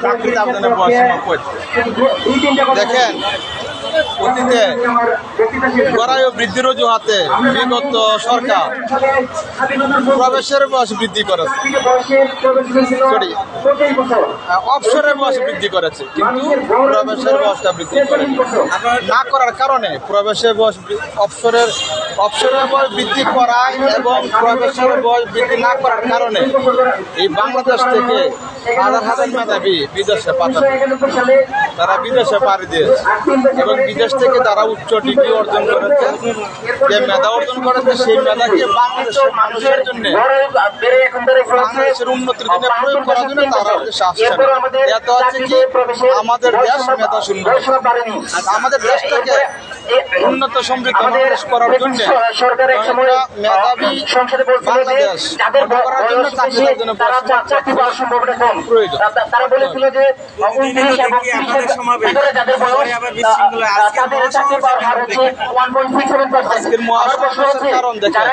চাকরিতে আবেদনের বয়স সীমা করছে। দেখেন, অতীতে গড়াই ও বৃদ্ধির অজুহাতে বিগত সরকার প্রবেশের বয়স বৃদ্ধি করেছে, সরি অবসরের বয়স বৃদ্ধি করেছে, কিন্তু প্রবেশের বয়সটা বৃদ্ধি করেছে না করার কারণে প্রবেশের বয়স অবসরের বয়স বৃদ্ধি করা এবং প্রবেশের বয়স বৃদ্ধি না করার কারণে এই বাংলাদেশ থেকে হাজার হাজার মেধাবী বিদেশে পাঠাবে। তারা বিদেশে পাড়ি দিয়েছে এবং বিদেশ থেকে তারা উচ্চ ডিগ্রি অর্জন করেছে, যে মেধা অর্জন করেছে সেই মেধাকে বাংলাদেশের মানুষের জন্য, বাংলাদেশের উন্নতির জন্য প্রয়োগ করার জন্য তারা দেশে আসছে। এত হচ্ছে কি আমাদের দেশ মেধা শূন্য, আমাদের দেশটাকে উন্নত সমৃদ্ধ বাংলাদেশ করার জন্য মেধাবী বাংলাদেশ করার জন্য চাকরির জন্য প্রয়োজন। তারা বলেছিল যে 29 এবং 30 সমাবেশে যাদের বয়স তাদের চাকরি পাওয়ার হার হচ্ছে 1.67%। আজকের মহাসমাবেশের কারণ দেখেন,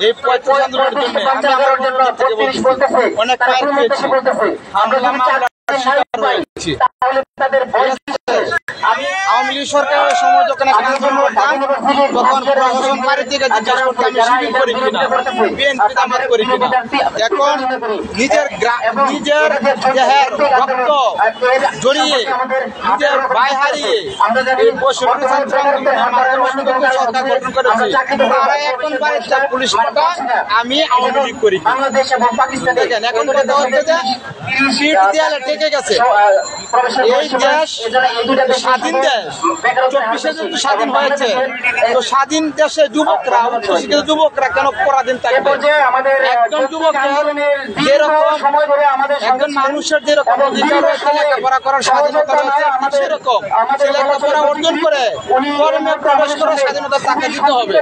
এই 35 আন্দোলনের জন্য অনেক মায়ের পেয়েছি, হামলা মামলা শিকার হয়েছি। আওয়ামী লীগ সরকারের সময় যখন তখন প্রশাসন বাড়ির দিকে জিজ্ঞাসা করতে আমি শিবির করি কিনা, বিএনপি জামাত করি কিনা। এখন নিজের দেহের রক্ত জড়িয়ে নিজের ভাই হারিয়ে এই বৈষম্য ছাত্র আন্দোলনের মাধ্যমে সরকার গঠন করেছে। তারা এখন বাড়িতে পুলিশ পাঠায়, আমি আওয়ামী লীগ করি। দেখেন, এখন কথা হচ্ছে যে সিট দেয়ালে ঠেকে গেছে। এই দেশ স্বাধীন দেশ, 24 যদি স্বাধীন হয়েছে, তো স্বাধীন দেশে যুবকরা, উচ্চশিক্ষিত যুবকরা কেন পরাধীন থাকবে? একজন যুবকের যেরকম, একজন মানুষের যেরকম অধিকার রয়েছে লেখাপড়া করার স্বাধীনতা রয়েছে, সেরকম সে লেখাপড়া অর্জন করে কর্মে প্রবেশ করার স্বাধীনতা তাকে দিতে হবে।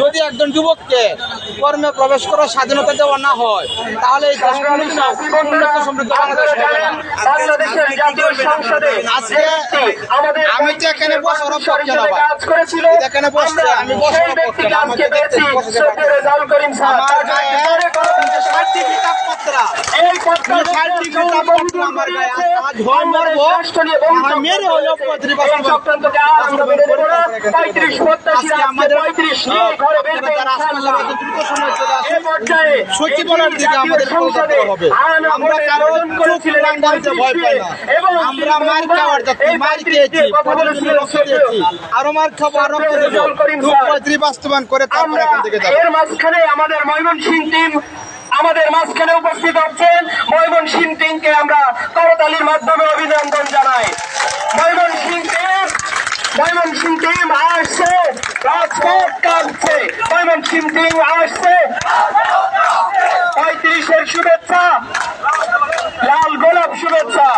যদি একজন যুবককে কর্মে প্রবেশ করার স্বাধীনতা দেওয়া না হয়, তাহলে এই দেশ উন্নত সমৃদ্ধ বাংলাদেশ হবে না। আজকে আমি তো এখানে বসার পক্ষে না, এখানে বসছে আমি বসার পক্ষে না, আমাকে দেখতে আমার গায়ে সার্টিফিকেট পত্রা আমার গায়ে আজ হয় মারবো, মেরে হলো 35 সচিবালয়ের দিকে আমাদের হবে। আমরা কারণ ভয় পাই না, আমরা মার খাওয়ার যাচ্ছি, মার খেয়েছি, আরো মার খাবো, আরো 35 বাস্তবায়ন করে তারপরে এখান থেকে যাবো। এর মাঝখানে আমাদের ময়মনসিংহ টিম আমাদের মাঝখানে উপস্থিত হচ্ছেন। ময়মনসিংহ টিমকে আমরা করতালির মাধ্যমে অভিনন্দন জানাই। ময়মনসিংহ টিম আসছে, রাজপথ কাঁপছে। ময়মনসিংহ টিম আসছে, 35-এর শুভেচ্ছা, লাল গোলাপ শুভেচ্ছা।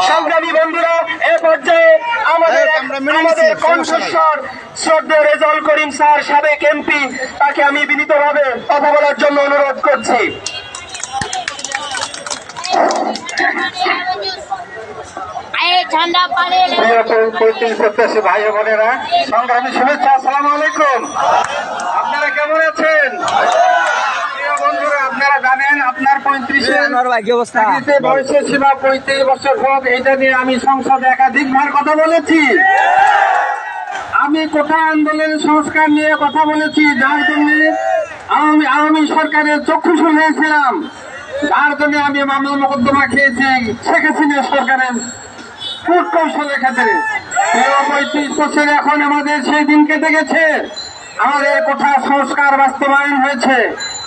সংগ্রামী বন্ধুরা, এ পর্যায়ে আমাদের কণ্ঠস্বর শ্রদ্ধেয় রেজাউল করিম স্যার, সাবেক এমপি, তাকে আমি বিনীতভাবে কথা বলার জন্য অনুরোধ করছি। ভাই বোনেরা, সংগ্রামী শুভেচ্ছা, আসসালামু আলাইকুম। আপনারা কেমন আছেন? বন্ধুরা, আপনারা জানেন আপনার 35 বয়সের সীমা 35 বছর হোক, এইটা নিয়ে আমি সংসদে একাধিকবার কথা বলেছি। আমি কোটা আন্দোলনের সংস্কার নিয়ে কথা বলেছি, যার জন্য আওয়ামী সরকারের চক্ষুশূল হয়েছিলাম, যার জন্য আমি মামলা মোকদ্দমা খেয়েছি শেখ হাসিনা সরকারের কূটকৌশলের ক্ষেত্রে। 35 বছর এখন আমাদের সেই দিন কেটে গেছে, আমাদের কোঠা সংস্কার বাস্তবায়ন হয়েছে,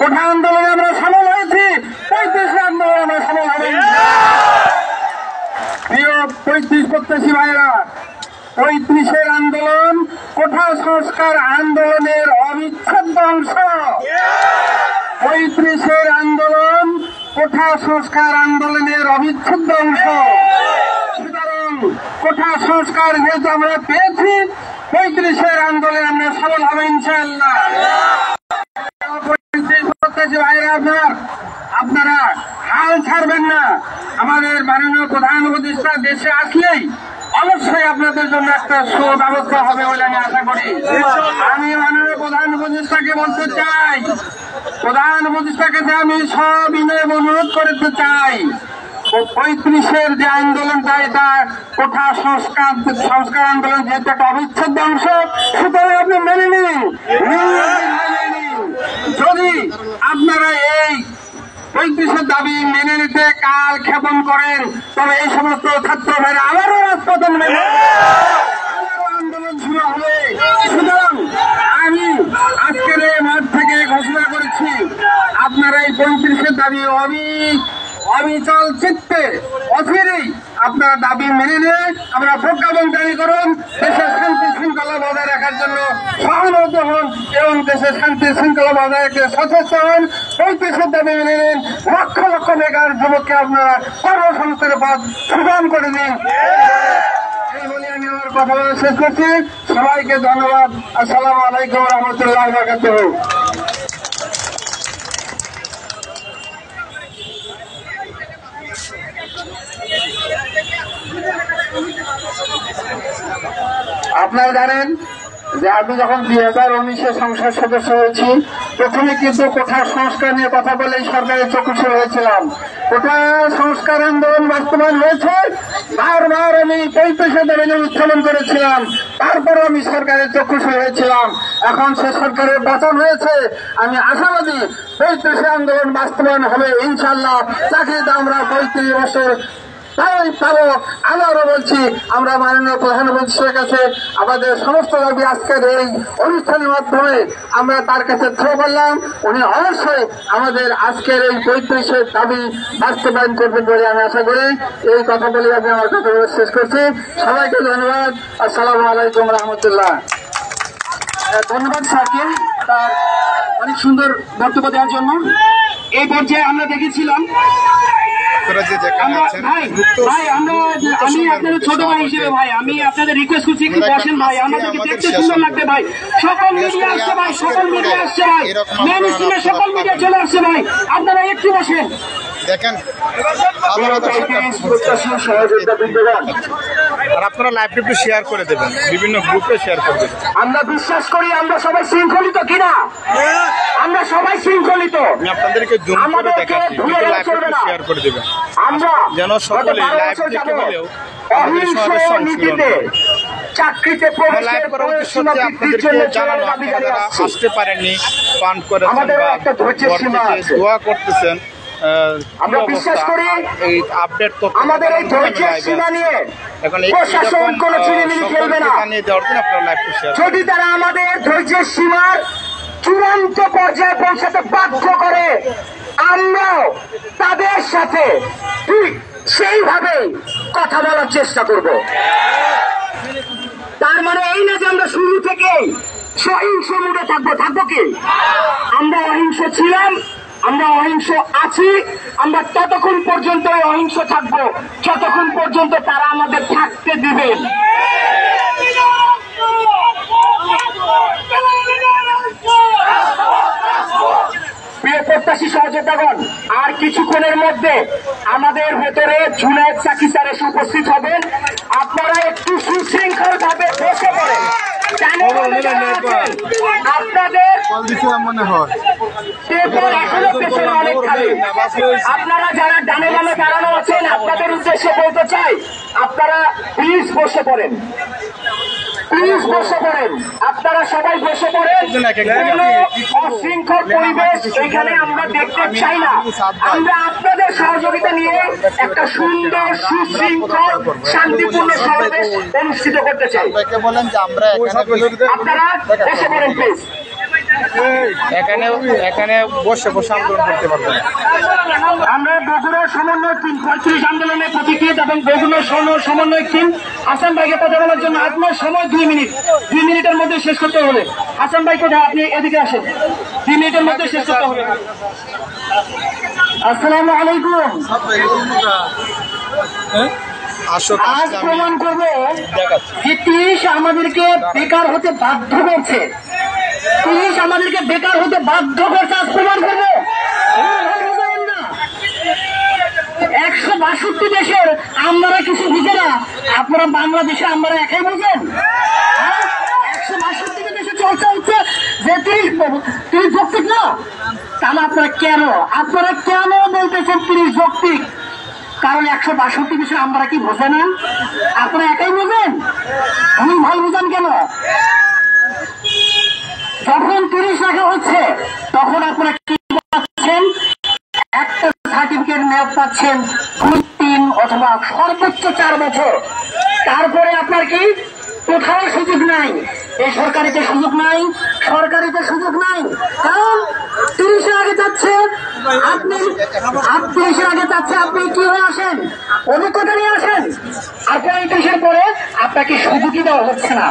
কোঠা আন্দোলনে আমরা সামিল হয়েছি, 35 আন্দোলনে আমরা সামিল হয়েছি। প্রিয় 35 প্রত্যাশী ভাইরা, 35-এর আন্দোলন কোঠা সংস্কার আন্দোলনের অবিচ্ছেদ্য অংশ। 35-এর আন্দোলন কোঠা সংস্কার আন্দোলনের অবিচ্ছেদ্য অংশ। সুতরাং কোঠা সংস্কার যেহেতু আমরা পেয়েছি, 35-এর আন্দোলনে আমরা সফল হবে ইনশাআল্লাহ। আপনারা হাল ছাড়বেন না। আমাদের মাননীয় প্রধান উপদেষ্টা দেশে আসলেই অবশ্যই আপনাদের জন্য একটা সুব্যবস্থা হবে বলে আমি আশা করি। আমি মাননীয় প্রধান উপদেষ্টাকে বলতে চাই, প্রধান উপদেষ্টার কাছে আমি সবিনয়ে অনুরোধ করতে চাই, 35-এর যে আন্দোলনটা, এটা কোঠা সংস্কার আন্দোলন যেহেতু একটা অবিচ্ছেদ্য অংশ, সুতরাং আপনি মেনে নিন। যদি আপনারা এই 35-এর দাবি মেনে নিতে কাল ক্ষেপণ করেন, তবে এই সমস্ত ছাত্র ভাইরা আবারও রাজপথে নেমে আন্দোলন শুরু হবে। সুতরাং আমি আজকের এই মাঠ থেকে ঘোষণা করেছি, আপনারা এই 35-এর দাবি অবিচল চিত্তে অচিরেই আপনারা দাবি মেনে নিয়ে আমরা প্রজ্ঞাপন জারি করুন, দেশের শান্তি শৃঙ্খলা বজায় রাখার জন্য সহমত হন এবং দেশের শান্তি শৃঙ্খলা বজায় রাখতে সচেষ্ট হন। 35-এর দাবি মেনে নিন, লক্ষ লক্ষ বেকার যুবককে আপনারা কর্মসংস্থানের পথ সুগম করে দিন। এই বলে আমি আমার কথা বলা শেষ করছি। সবাইকে ধন্যবাদ। আসসালামু আলাইকুম রহমতুল্লাহ বারাকাতুহু। আপনারা জানেন যে আমি যখন 2019-এ সংসদ সদস্য হয়েছি, প্রথমে কিন্তু কোঠা সংস্কার নিয়ে কথা বলেই সরকারের চক্ষুষে হয়েছিলাম। কোঠা সংস্কার আন্দোলন বাস্তবায়ন হয়েছে, বারবার আমি 35-এর দাবি উত্থাপন করেছিলাম, তারপরে আমি সরকারের চক্ষুষে হয়েছিলাম। এখন সে সরকারের পতন হয়েছে, আমি আশাবাদী 35-এর আন্দোলন বাস্তবায়ন হবে ইনশাল্লাহ। চাকরিতে আমরা 35 বছর তাই পাবো। আবারও বলছি, আমরা মাননীয় প্রধানমন্ত্রীর কাছে আমাদের সমস্ত দাবি আজকের এই অনুষ্ঠানের মাধ্যমে আমরা তার কাছে থ্রো করলাম। উনি অবশ্যই আমাদের আজকের এই 35-এর দাবি বাস্তবায়ন করবেন বলে আমি আশা করি। এই কথা বলে আমি আমার কথা বলে শেষ করছি। সবাইকে ধন্যবাদ। আসসালামু আলাইকুম রহমতুল্লাহ। ধন্যবাদ স্যারকে তার অনেক সুন্দর বক্তব্য দেওয়ার জন্য। এই পর্যায়ে আমরা দেখেছিলাম আমি আপনাদের ছোট ভাই হিসেবে ভাই আমি আপনাদের রিকোয়েস্ট করছি একটু বসেন ভাই, আমাদেরকে দেখতে সুন্দর লাগবে ভাই। সকল মিডিয়া আসছে ভাই, সকল মিডিয়া আসছে ভাই, মেন স্ট্রিমে সকল মিডিয়া চলে আসছে ভাই, আপনারা একটু বসেন। দেখেন আর আপনারা লাইভটা একটু শেয়ার করে দেবেন, বিভিন্ন গ্রুপে শেয়ার করে দেবেন। আমরা বিশ্বাস করি আমরা সবাই শৃঙ্খলিত কিনা, আমরা সবাই শৃঙ্খলিত। আমি আপনাদেরকে জুম করে দেখাচ্ছি, লাইভটা শেয়ার করে দেবেন আমরা যেন সকলে লাইভ দেখে হলেও অহিংস নীতিতে চাকরিতে প্রবেশের সীমা বৃদ্ধির জন্য আসতে পারেননি, ফান্ড করেছেন বা দোয়া করতেছেন। আমরা বিশ্বাস করি এই আপডেট তো আমাদের এই ধৈর্যের সীমা নিয়ে এখন প্রশাসন কোনো চিনিমিনি খেলবে না। যদি তারা আমাদের ধৈর্যের সীমার চূড়ান্ত পর্যায়ে পৌঁছাতে বাধ্য করে, আমরাও তাদের সাথে ঠিক সেইভাবেই কথা বলার চেষ্টা করব। তার মানে এই না যে আমরা শুরু থেকেই সহিংস মুডে থাকবো কি? আমরা অহিংস ছিলাম, আমরা অহিংস আছি, আমরা ততক্ষণ পর্যন্ত অহিংস থাকবো যতক্ষণ পর্যন্ত তারা আমাদের থাকতে দিবেন। প্রিয় প্রত্যাশী সহযোদ্ধাগণ, আর কিছুক্ষণের মধ্যে আমাদের ভেতরে জুনায়েদ সাকি স্যার এসে উপস্থিত হবেন। আপনারা একটু সুশৃঙ্খল ভাবে বসে পড়েন। আপনাদের মনে হয় অনেক খালি। আপনারা যারা ডানে ডানে দাঁড়ানো আছেন, আপনাদের উদ্দেশ্যে বলতে চাই, আপনারা প্লিজ বসে পড়েন, প্লিজ বসে পড়েন, আপনারা সবাই বসে পড়েন। কোনো অশৃঙ্খল পরিবেশ এখানে আমরা দেখতে চাই না। আমরা আপনাদের সহযোগিতা নিয়ে একটা সুন্দর সুশৃঙ্খল শান্তিপূর্ণ সমাবেশ অনুষ্ঠিত করতে চাই। বলেন যে আমরা আপনারা বসে পড়েন প্লিজ। এখানে বসে আন্দোলন করতে পারবেন। আমরা বগুড়ার সমন্বয় টিম 35 আন্দোলনের প্রতিক্রিয়া এবং বগুড়ার সমন্বয় টিম হাসান ভাইকে কথা বলার জন্য আপনার সময় 2 মিনিট। 2 মিনিটের মধ্যে শেষ করতে হবে। হাসান ভাই কোথায়? আপনি এদিকে আসেন, 2 মিনিটের মধ্যে শেষ করতে হবে। আসসালামু আলাইকুম। আজ প্রমাণ করবো যে 30 আমাদেরকে বেকার হতে বাধ্য করছে, 30 আমাদেরকে বেকার হতে বাধ্য করছে। আজ প্রমাণ করবো। 162 দেশের আমরা কিছু বুঝে না, আপনারা বাংলাদেশে আমরা একাই বুঝেন। 162 দেশে চর্চা হচ্ছে যে 30 যৌক্তিক না, তাহলে আপনারা কেন বলতেছেন 30 যৌক্তিক? কারণ 162 বিষয় আমরা কি বোঝে না? আপনারা একাই বোঝেন, আমি ভালো বুঝেন কেন? যখন 30 রাখা হচ্ছে তখন আপনারা কি পাচ্ছেন? একটা সার্টিফিকেট মেয়াদ পাচ্ছেন 2, 3 অথবা সর্বোচ্চ 4 বছর। তারপরে আপনার কি কোথাও সুযোগ নাই, এই সরকারিতে সুযোগ নাই, সরকারিতে সুযোগ নাই। কারণ 30 আগে যাচ্ছে আপনি, 30 আগে যাচ্ছে আপনি কি হয়ে আসেন? অভিজ্ঞতা নিয়ে আসেন। আর 35 পরে আপনাকে সুযোগই দেওয়া হচ্ছে না।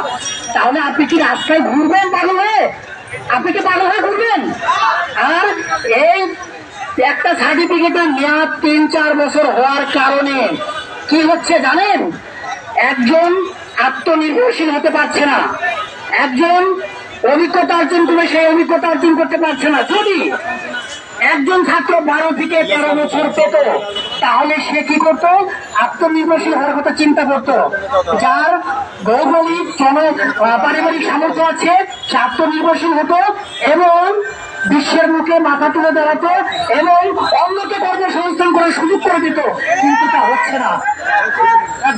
তাহলে আপনি কি রাস্তায় ঘুরবেন পাগল হয়ে? আপনি কি পাগল হয়ে ঘুরবেন? আর এই একটা সার্টিফিকেটের মেয়াদ 3-4 বছর হওয়ার কারণে কি হচ্ছে জানেন? একজন আত্মনির্ভরশীল হতে পারছে না, একজন অভিজ্ঞতা অর্জন করে সেই অভিজ্ঞতা অর্জন করতে পারছে না। যদি একজন ছাত্র 12 থেকে 13 বছর পেত তাহলে সে কি করত? আত্মনির্ভরশীল হওয়ার কথা চিন্তা করত। যার ভৌগোলিক পারিবারিক সামর্থ্য আছে সে আত্মনির্ভরশীল হতো এবং বিশ্বের মুখে মাথা তুলে দাঁড়াতো এবং অন্যকে কর্মসংস্থান করার সুযোগ করে দিত। কিন্তু তা হচ্ছে না।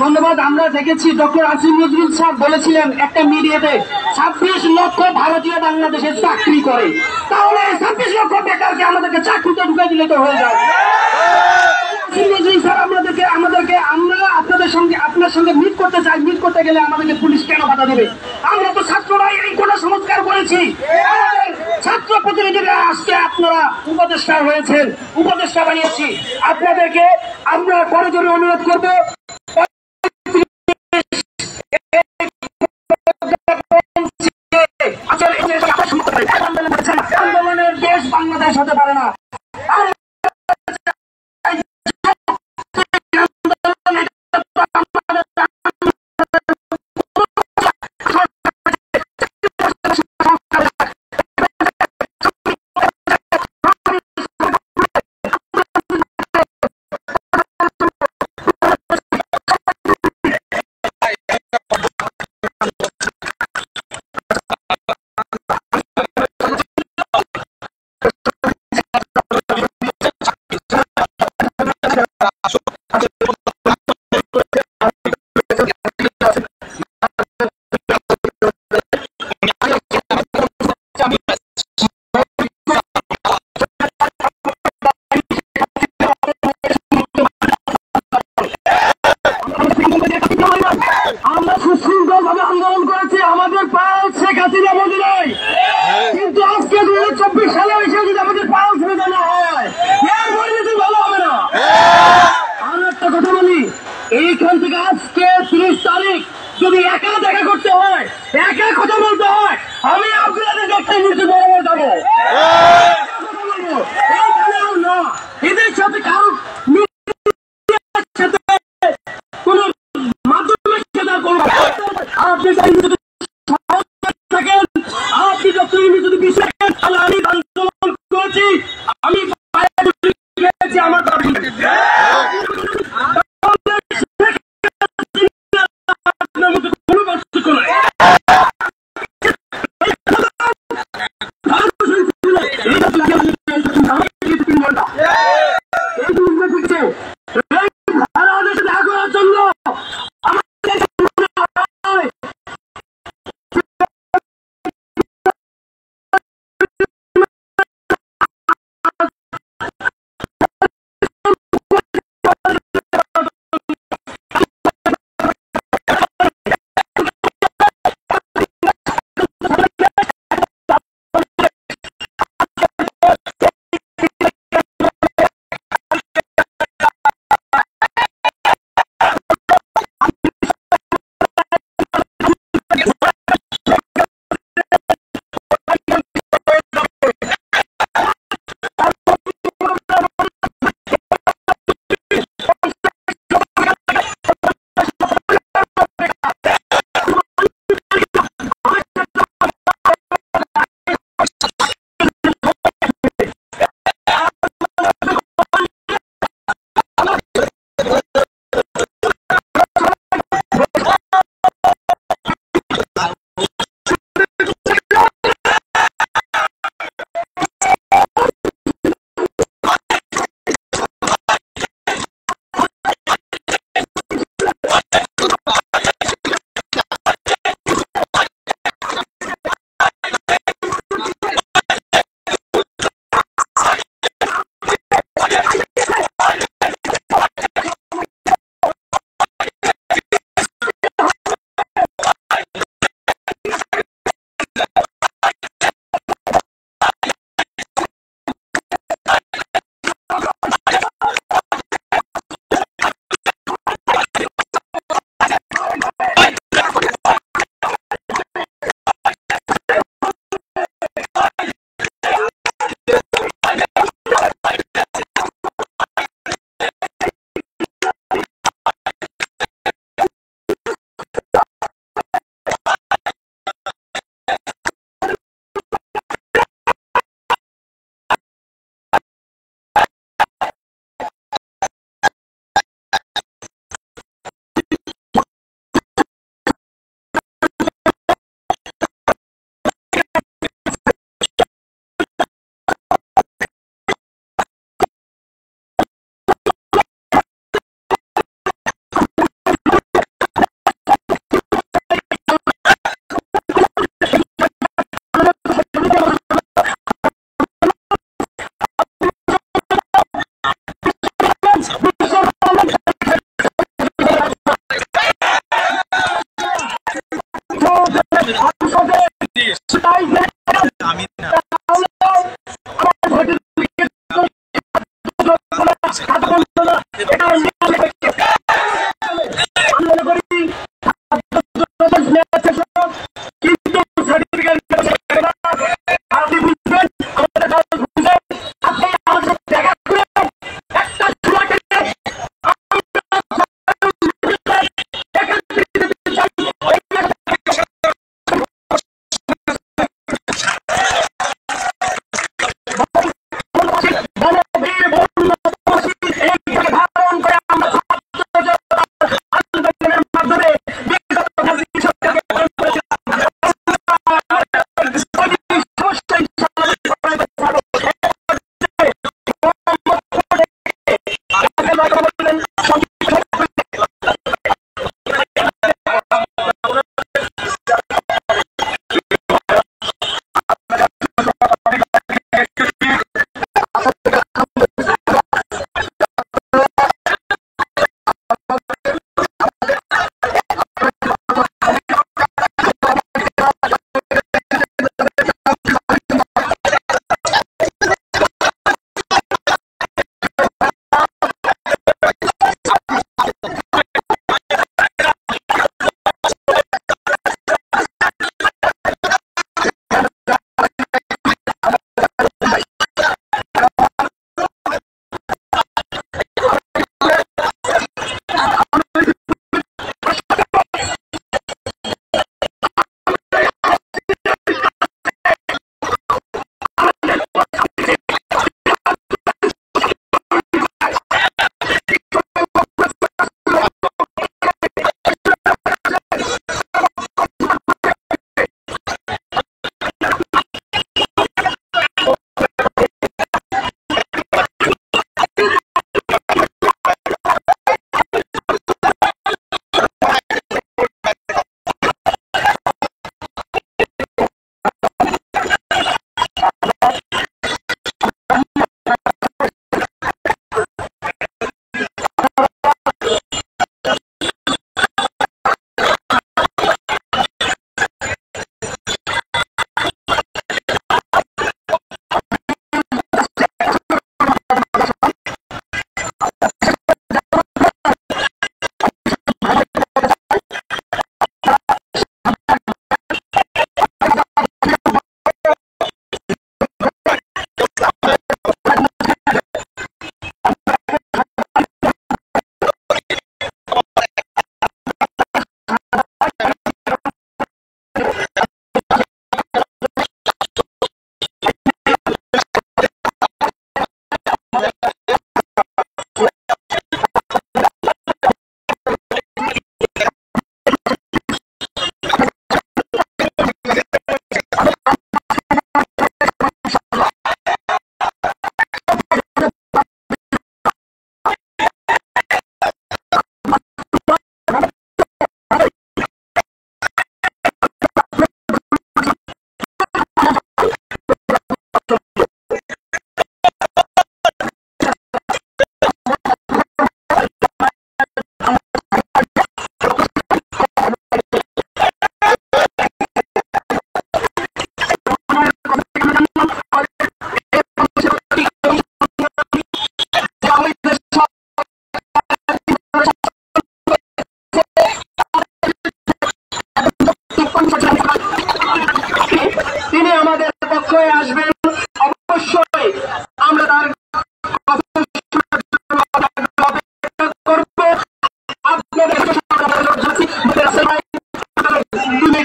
ধন্যবাদ। আমরা দেখেছি ডক্টর আসিফ নজরুল সাহেব বলেছিলেন একটা মিডিয়াতে 26 লক্ষ ভারতীয় বাংলাদেশে চাকরি করে। তাহলে 26 লক্ষ বেকারকে আমাদেরকে চাকরিতে ঢুকে দিলে তো হয়ে যায়। স্যার আমাদেরকে আমরা আপনার সঙ্গে মিট করতে চাই, মিট করতে গেলে আমাদেরকে পুলিশ কেন বাধা দেবে? আমরা তো ছাত্ররা এই কোটা সংস্কার করেছি, ছাত্র প্রতিনিধিরা আজকে আপনারা উপদেষ্টা হয়েছেন, উপদেষ্টা বানিয়েছি। আপনাদেরকে আমরা করজোরে অনুরোধ করবো আন্দোলনের দেশ বাংলাদেশ হতে পারে না। আমরা সুশৃঙ্খলভাবে আন্দোলন করেছি, আমাদের পায়ে শেখ হাসিনা বলি নাই, কিন্তু আজকে 2024 সালে এসে যদি আমাদের পায়ে সুবিধা না হয় এর পরিণতি ভালো হবে না। আর একটা কথা বলি, এইখান থেকে আজকে 30 তারিখ যদি একা দেখা করতে হয়, একা কথা বলতে হয়, আমি আপনাদের দেখতে নিচে বরাবর যাবো, এইখানে আর না। এদের সাথে কারো কোন মাধ্যমের সাথে করবো। আপনি থাকেন, আপনি যদি বিষয় আমি আন্দোলন করেছি, আমি আমার দাবি কোনো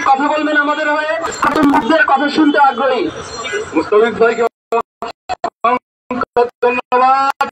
কথা বলবেন আমাদের হয়ে, আমি মুখের কথা শুনতে আগ্রহী। মুস্তাফিজ ভাইকে ধন্যবাদ।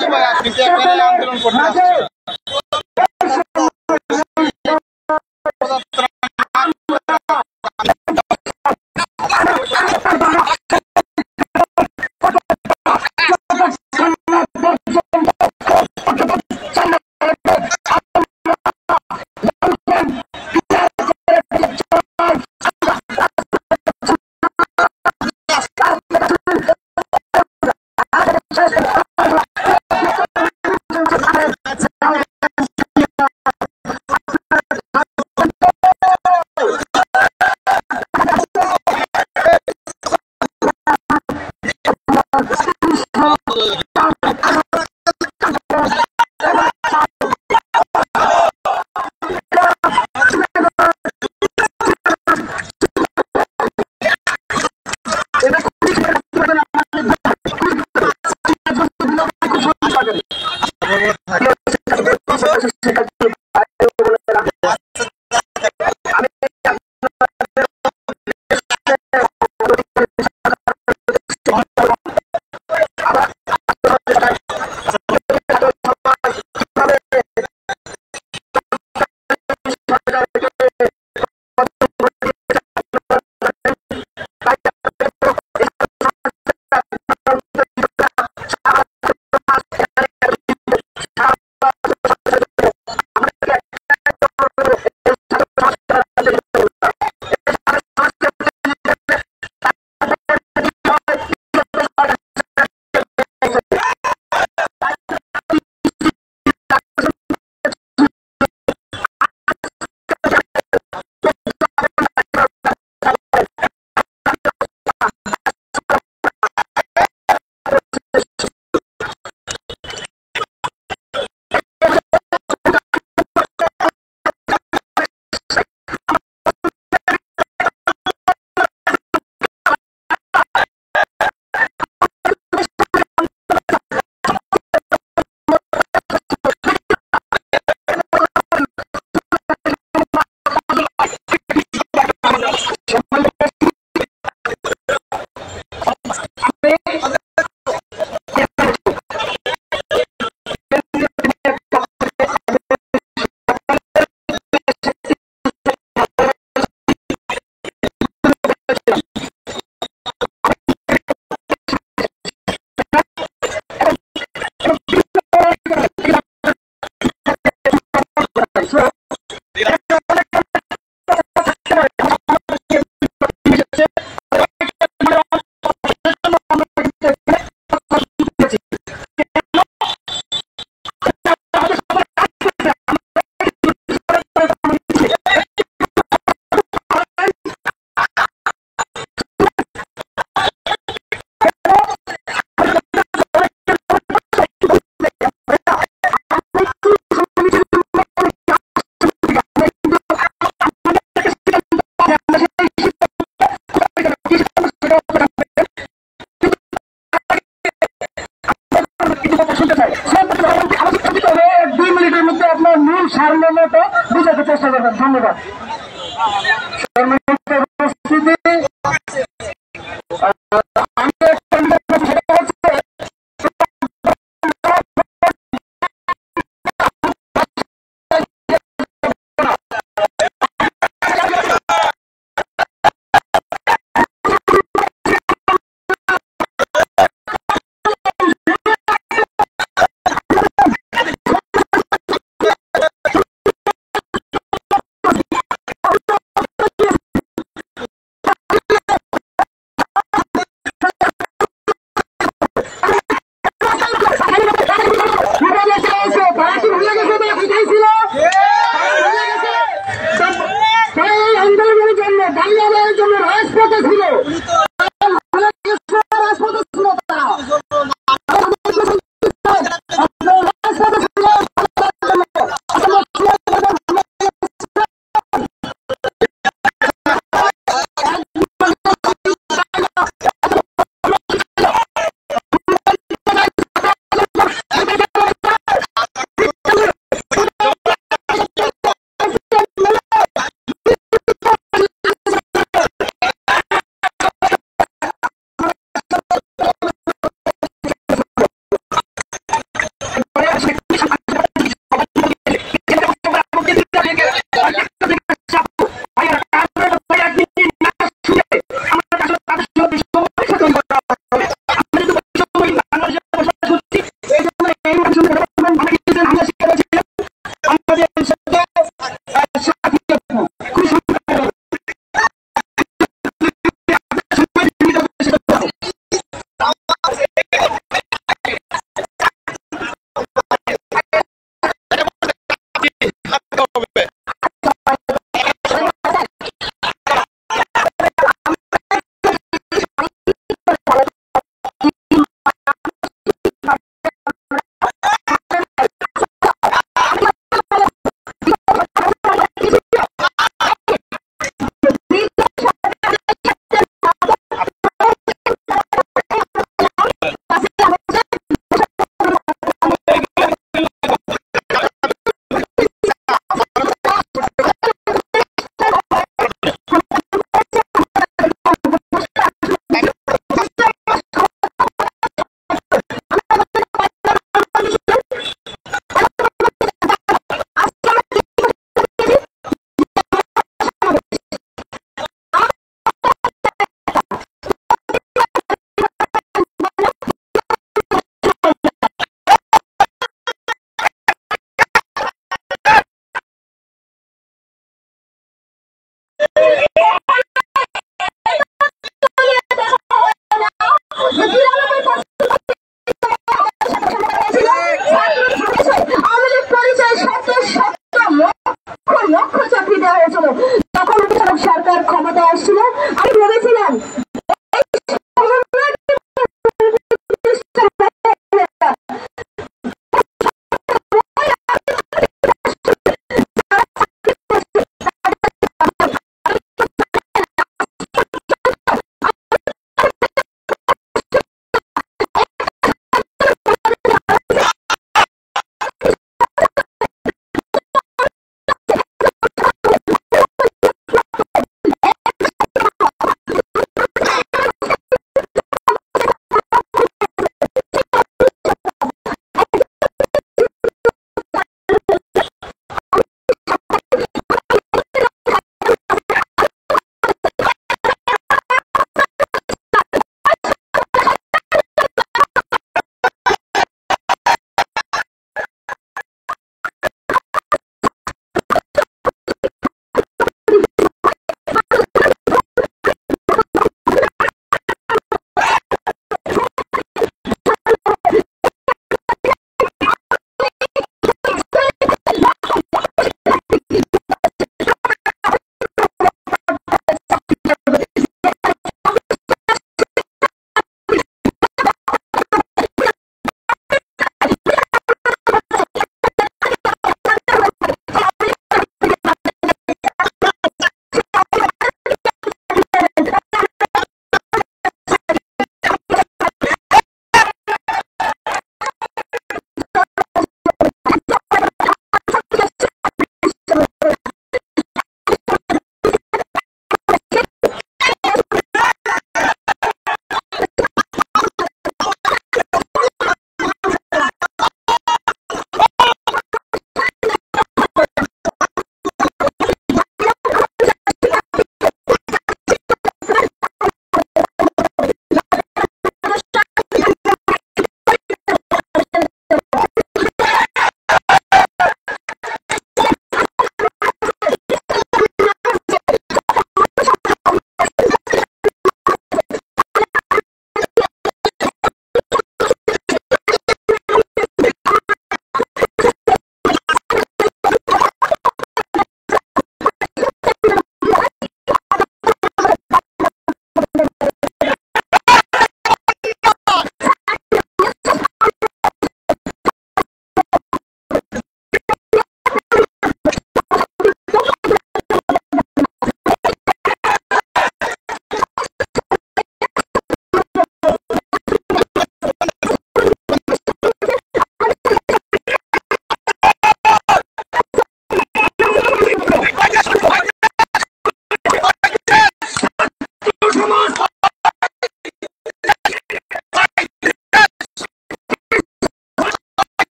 কি ভাই আপনি কি এখানে আন্দোলন করতে আসছেন? সারমর্মটা বুঝাতে চেষ্টা করবেন। ধন্যবাদ।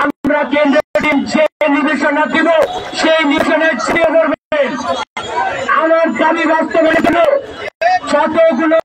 আমরা কেন্দ্রীয় টিম যে নির্দেশনা দিব সেই নির্দেশনায় ছিঁড়ে পড়বেন। আমার দাবি বাস্তবায়নের জন্য যতগুলো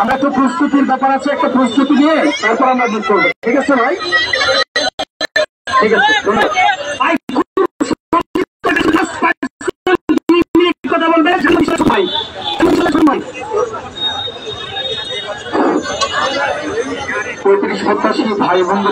আমরা একটু প্রস্তুতির ব্যাপার আছে, একটা প্রস্তুতি নিয়ে তারপর আমরা যোগ করবো। ঠিক আছে ভাই, ঠিক আছে, ধন্যবাদ। ভাই, কথা বলবেন ভাই, 35-87 ভাই বন্ধু